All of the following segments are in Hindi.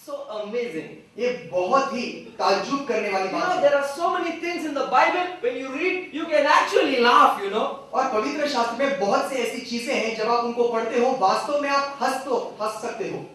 so amazing. ये बहुत ही ताज्जुब करने वाली You बात know, है। there are so many things in the Bible, when you read, you can actually laugh, you know. और पवित्र शास्त्र में बहुत सी ऐसी चीजें हैं जब आप उनको पढ़ते हो वास्तव में आप हंस सकते हो।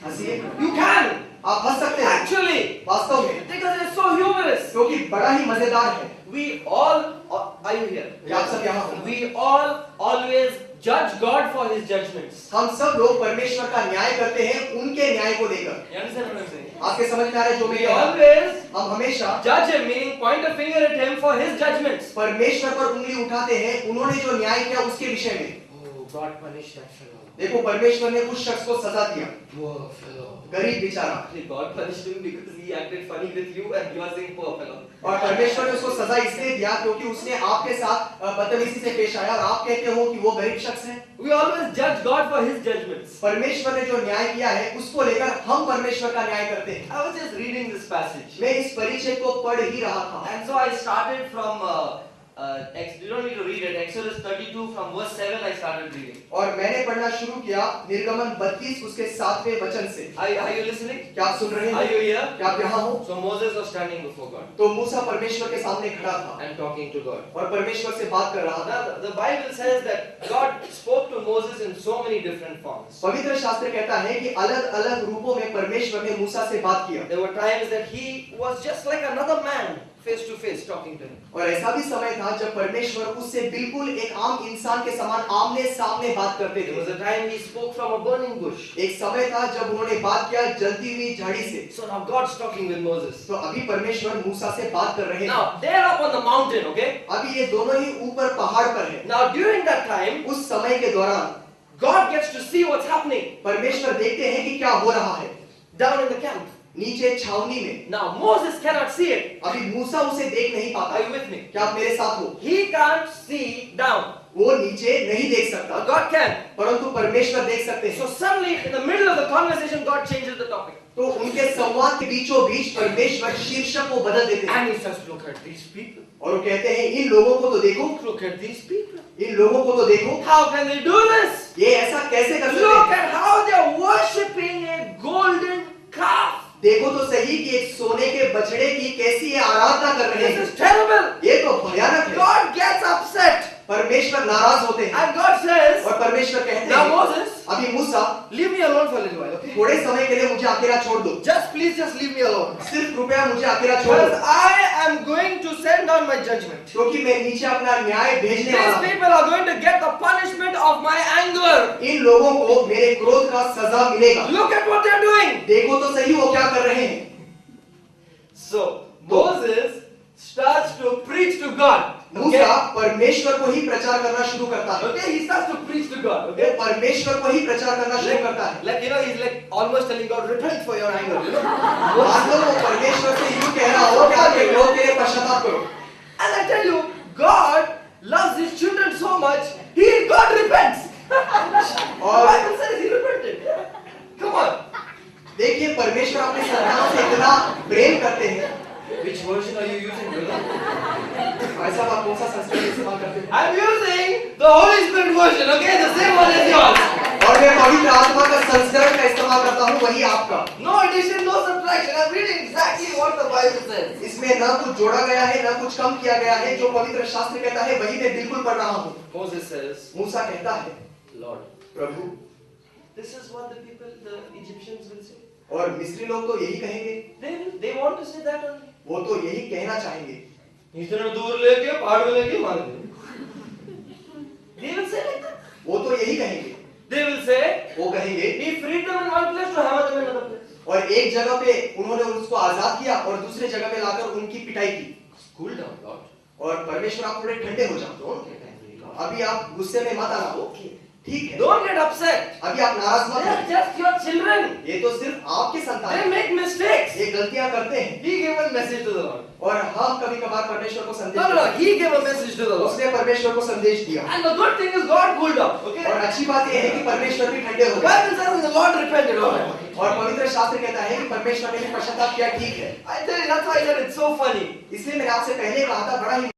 हंसिए। You can. आप हंस सकते हो Actually. वास्तव में, Because it's so humorous. क्योंकि बड़ा ही मजेदार है। We all, are you here? क्या आप सब यहाँ हो? We all always judge God for His judgments. हम सब लोग परमेश्वर का न्याय करते हैं उनके न्याय को लेकर। You understand what I'm saying? आपके समझ में आ रहा है जो मैं We कह रहा हूं? always हम हमेशा judge Him, meaning point a finger at Him for His judgments. परमेश्वर पर उंगली उठाते हैं उन्होंने जो न्याय किया उसके विषय में। Oh, God punished that fellow. देखो परमेश्वर ने उस शख्स को सजा दिया, Poor fellow. गरीब बेचारा, Actually, God punished him because he acted funny with you and you are saying poor fellow. और परमेश्वर ने उसको सजा इसलिए दिया क्योंकि उसने आपके साथ बदतमीजी से पेश आया और आप कहते हो कि वो गरीब शख्स है। We always judge God for His judgments. परमेश्वर ने जो न्याय किया है उसको लेकर हम परमेश्वर का न्याय करते हैं। I was just reading this passage. मैं इस परिचय को पढ़ ही रहा था And so I started from, you don't need to read it, Exodus 32 from verse 7 I started reading. और मैंने पढ़ना शुरू किया निर्गमन 32 उसके 7वें वचन से। Are you listening? क्या आप सुन रहे Are हैं? you here? क्या आप यहाँ हो? So Moses was standing before God तो मूसा परमेश्वर के सामने खड़ा था and talking to God. और परमेश्वर से बात कर रहा था। Now the Bible says that God spoke to Moses in so many different forms. पवित्र शास्त्र कहता है कि अलग-अलग रूपों में परमेश्वर ने मूसा से बात किया। There were times that he was just like another man, face to face talking to him. और ऐसा भी समय था जब परमेश्वर उससे बिल्कुल एक आम इंसान के समान आमने-सामने बात करते There थे। was a time he spoke from a burning bush. एक समय था जब उन्होंने बात किया जलती हुई झाड़ी से। So now God's talking with Moses. तो अभी परमेश्वर मूसा से बात कर रहे हैं। Now they're up on the mountain, okay? अभी ये दोनों ही ऊपर पहाड़ पर हैं। Now during that time, उस समय के दौरान God gets to see what's happening परमेश्वर देखते हैं कि क्या हो रहा है down in the camp. नीचे छावनी में। Now Moses cannot see it. अभी मूसा उसे देख नहीं Are पाता। you with me? क्या आप मेरे साथ हो? He can't see down. वो नीचे नहीं देख सकता, God can. परंतु परमेश्वर देख सकते So हैं। suddenly in the middle of the conversation, God changes the topic. तो उनके संवाद के बीचों बीच परमेश्वर शीर्षक को बदल देते हैं And he says, look at these people. और वो कहते हैं इन लोगों को तो देखो, Look at these people. इन लोगों को तो देखो, How can they do this? ये ऐसा कैसे कर सकते Look हैं? at how they're worshipping a golden calf. देखो तो सही कि एक सोने के बछड़े की कैसी ये आराधना कर रहे This हैं। is terrible. ये तो भयानक है। God gets upset. परमेश्वर नाराज होते हैं And God says, और परमेश्वर कहते now हैं Moses, अभी मूसा leave me alone for a little while, okay? थोड़े समय के लिए मुझे अकेला छोड़ दो, Please leave me alone. सिर्फ कृपया मुझे अकेला छोड़ Because दो, I am going to send down my judgment. क्योंकि मैं नीचे अपना न्याय भेजने वाला These हूं। people are going to get the punishment of my anger. इन लोगों को मेरे क्रोध का सजा मिलेगा। Look at what they're doing. देखो तो सही वो क्या कर रहे हैं। So Moses starts to preach to God. मूसा परमेश्वर को ही प्रचार करना शुरू करता है। Okay, he starts to preach to God. वो Okay, परमेश्वर को ही प्रचार करना शुरू करता है। like you know, he's like almost telling God, repent for your anger. You know? मान लो वो परमेश्वर से यूं कह रहा हो कि आपके क्रोध के लिए पश्चाताप करो। And I tell you, God loves His children so much. God repents. The Bible says He repented. Come on. देखिए परमेश्वर अपने संतानों से इतना प्रेम करते हैं। Which version are you using, brother? भाई साहब आप कौन सा संस्कृत इस्तेमाल करते हैं? I'm using the Holy Spirit version. Okay, the same one as yours. और मैं पवित्र आत्मा का संस्करण का इस्तेमाल करता हूँ वही आपका। No addition, no subtraction. I'm reading exactly what the Bible says. इसमें न कुछ जोड़ा गया है न कुछ कम किया गया है, जो पवित्र शास्त्र कहता है वही मैं बिल्कुल पढ़ रहा हूँ। Moses says, मूसा कहता है Lord, Prabhu, this is what the people, the Egyptians will say. और मिस्री लोग तो यही कहेंगे, They want to say that only. वो तो यही कहना चाहेंगे। इतना दूर लेके पहाड़ में लेके मार दे। They will say like that. वो तो यही कहेंगे। They will say, वो कहेंगे He freed them in one place to hammer them in another place. और एक जगह पे उन्होंने उसको आजाद किया और दूसरे जगह पे लाकर उनकी पिटाई की। Cool down, Lord. और परमेश्वर आप थोड़े ठंडे हो जाओ, Don't get angry, Lord. अभी आप गुस्से में मत आना। Okay. ठीक है, Don't get upset. अभी आप नाराज मत They are हो। just your children. ये तो सिर्फ आपके संतान They हैं। make mistakes. ये गलतियां करते हैं He gave a message to the Lord. और हम कभी-कभार परमेश्वर को संदेश No, देते हैं। he gave a message to the Lord. उसने परमेश्वर को संदेश दिया And the good thing is God cooled down. Okay. और अच्छी बात यह है कि परमेश्वर भी ठंडे हो The गए Bible says the Lord repented. Alright. और पवित्र शास्त्र कहता है कि परमेश्वर ने भी पश्चाताप किया। ठीक है, I tell you, that's why I said it's so funny. इसलिए मैंने आपसे पहले कहा था बड़ा ही